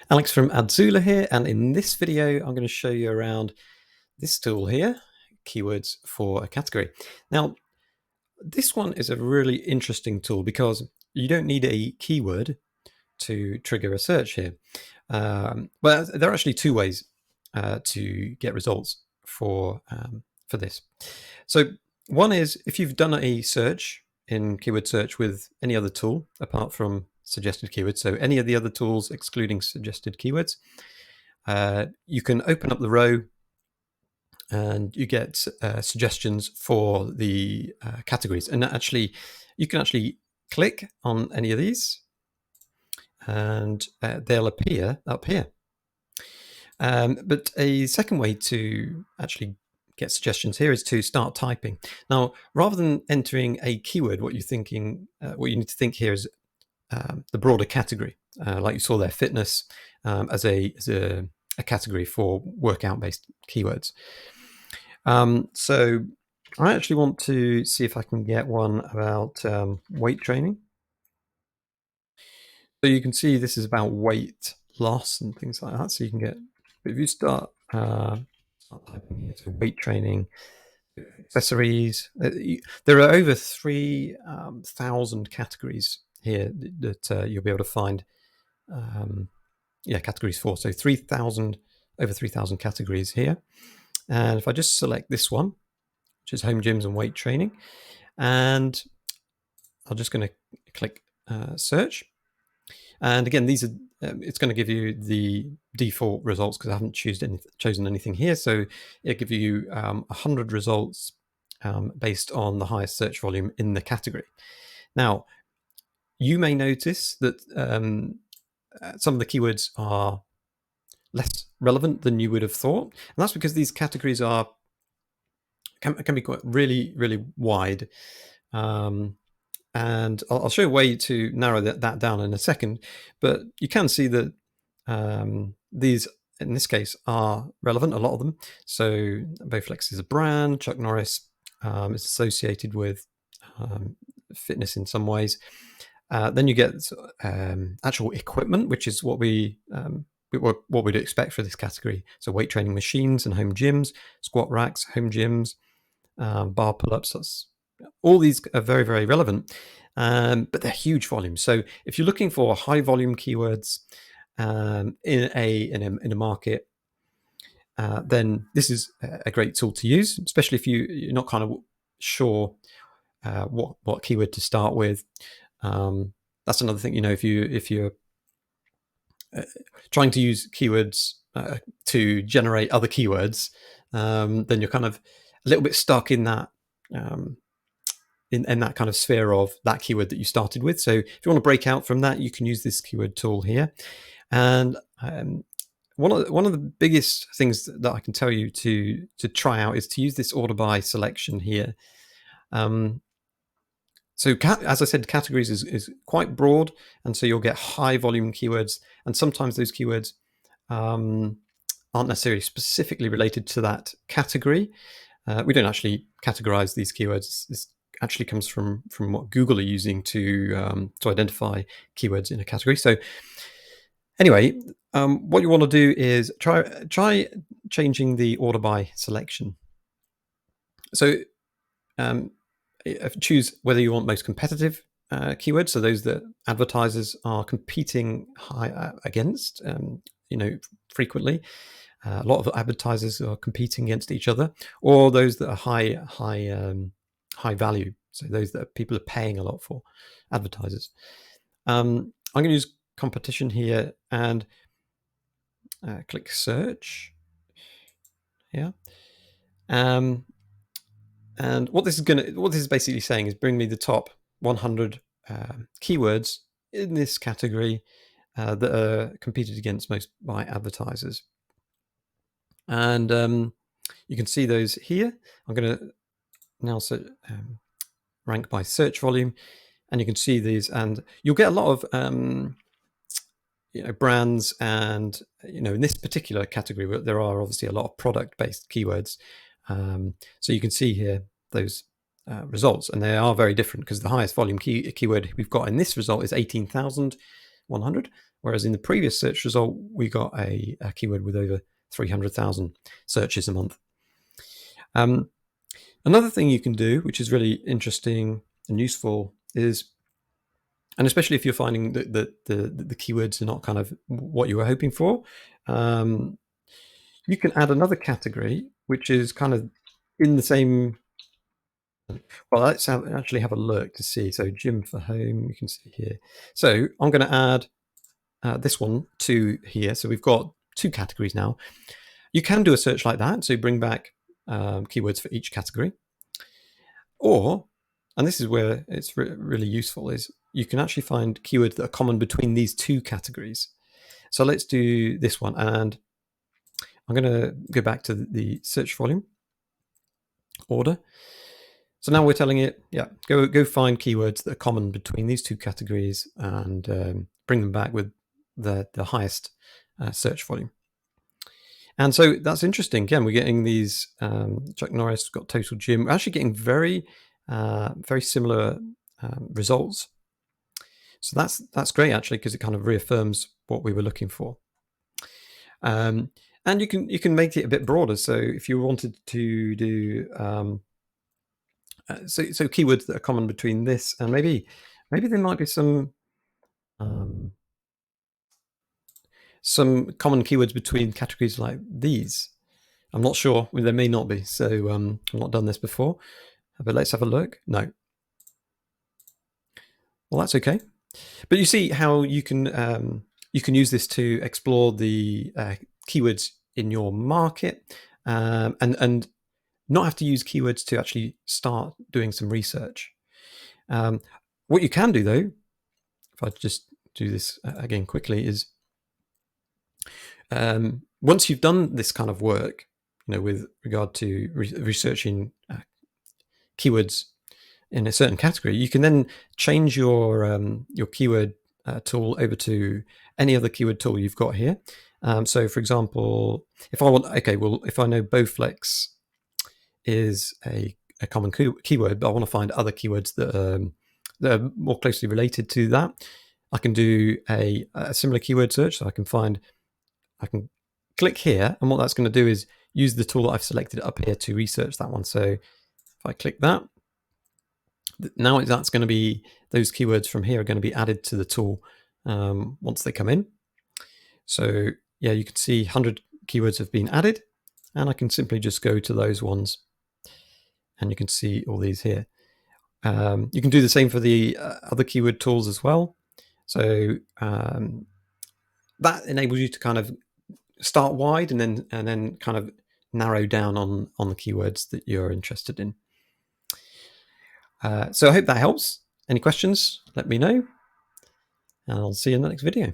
Alex from Adzula here, and in this video I'm going to show you around this tool here, keywords for a category. Now, this one is a really interesting tool because you don't need a keyword to trigger a search here. Well, there are actually two ways to get results for this. So one is if you've done a search in keyword search with any other tool apart from suggested keywords, so any of the other tools excluding suggested keywords, you can open up the row and you get suggestions for the categories. And actually, you can actually click on any of these and they'll appear up here. But a second way to actually get suggestions here is to start typing. Now, rather than entering a keyword, what you need to think here is the broader category, like you saw there, fitness as a category for workout-based keywords. So I actually want to see if I can get one about weight training. So you can see this is about weight loss and things like that. So you can get, if you start typing here, so weight training, accessories, there are over 3,000 categories here that you'll be able to find categories for. So over 3,000 categories here. And if I just select this one, which is home gyms and weight training, and I'm just going to click search. And again, these are it's going to give you the default results because I haven't chosen anything here. So it'll give you 100 results based on the highest search volume in the category. Now, you may notice that some of the keywords are less relevant than you would have thought, and that's because these categories can be quite really wide. And I'll show you a way to narrow that down in a second, but you can see that these, in this case, are relevant, a lot of them. So Bowflex is a brand, Chuck Norris is associated with fitness in some ways. Then you get actual equipment, which is what we'd expect for this category. So weight training machines and home gyms, squat racks, home gyms, bar pull-ups. All these are very relevant, but they're huge volumes. So if you're looking for high volume keywords in a market, then this is a great tool to use, especially if you're not kind of sure what keyword to start with. That's another thing. If you're trying to use keywords to generate other keywords, then you're kind of a little bit stuck in that in that kind of sphere of that keyword that you started with. So if you want to break out from that, you can use this keyword tool here. And one of the biggest things that I can tell you to try out is to use this order by selection here. So as I said, categories is quite broad, and so you'll get high volume keywords, and sometimes those keywords aren't necessarily specifically related to that category. We don't actually categorize these keywords. This actually comes from what Google are using to identify keywords in a category. So anyway, what you want to do is try changing the order by selection. So choose whether you want most competitive keywords, so those that advertisers are competing against, frequently. A lot of advertisers are competing against each other, or those that are high value, so those that people are paying a lot for, advertisers. I'm going to use competition here and click search. Yeah. And what this is basically saying is bring me the top 100 keywords in this category that are competed against most by advertisers. And you can see those here. I'm going to now rank by search volume, and you can see these, and you'll get a lot of brands, and in this particular category there are obviously a lot of product-based keywords. So you can see here those results, and they are very different because the highest volume keyword we've got in this result is 18,100, whereas in the previous search result, we got a keyword with over 300,000 searches a month. Another thing you can do, which is really interesting and useful, is, and especially if you're finding that the keywords are not kind of what you were hoping for, you can add another category which is kind of in the same. Well, let's actually have a look to see. So gym for home, you can see here. So I'm going to add this one to here. So we've got 2 categories now. You can do a search like that, so bring back keywords for each category. Or, and this is where it's really useful, is you can actually find keywords that are common between these 2 categories. So let's do this one, and I'm going to go back to the search volume order. So now we're telling it, yeah, go find keywords that are common between these 2 categories and bring them back with the highest search volume. And so that's interesting. Again, we're getting these Chuck Norris, got Total Gym. We're actually getting very similar results. So that's great actually, because it kind of reaffirms what we were looking for. And you can make it a bit broader. So if you wanted to do so keywords that are common between this and maybe there might be some common keywords between categories like these. I'm not sure. There may not be. So I've not done this before, but let's have a look. No. Well, that's okay. But you see how you can use this to explore the keywords in your market and not have to use keywords to actually start doing some research. What you can do, though, if I just do this again quickly, is once you've done this kind of work, with regard to researching keywords in a certain category, you can then change your keyword tool over to any other keyword tool you've got here. So, for example, if I know Bowflex is a common keyword, but I want to find other keywords that are more closely related to that, I can do a similar keyword search. So I can click here, and what that's going to do is use the tool that I've selected up here to research that one. So if I click that, now that's going to be, those keywords from here are going to be added to the tool once they come in. So yeah, you can see 100 keywords have been added, and I can simply just go to those ones, and you can see all these here. You can do the same for the other keyword tools as well. So that enables you to kind of start wide and then kind of narrow down on the keywords that you're interested in. So I hope that helps. Any questions, let me know, and I'll see you in the next video.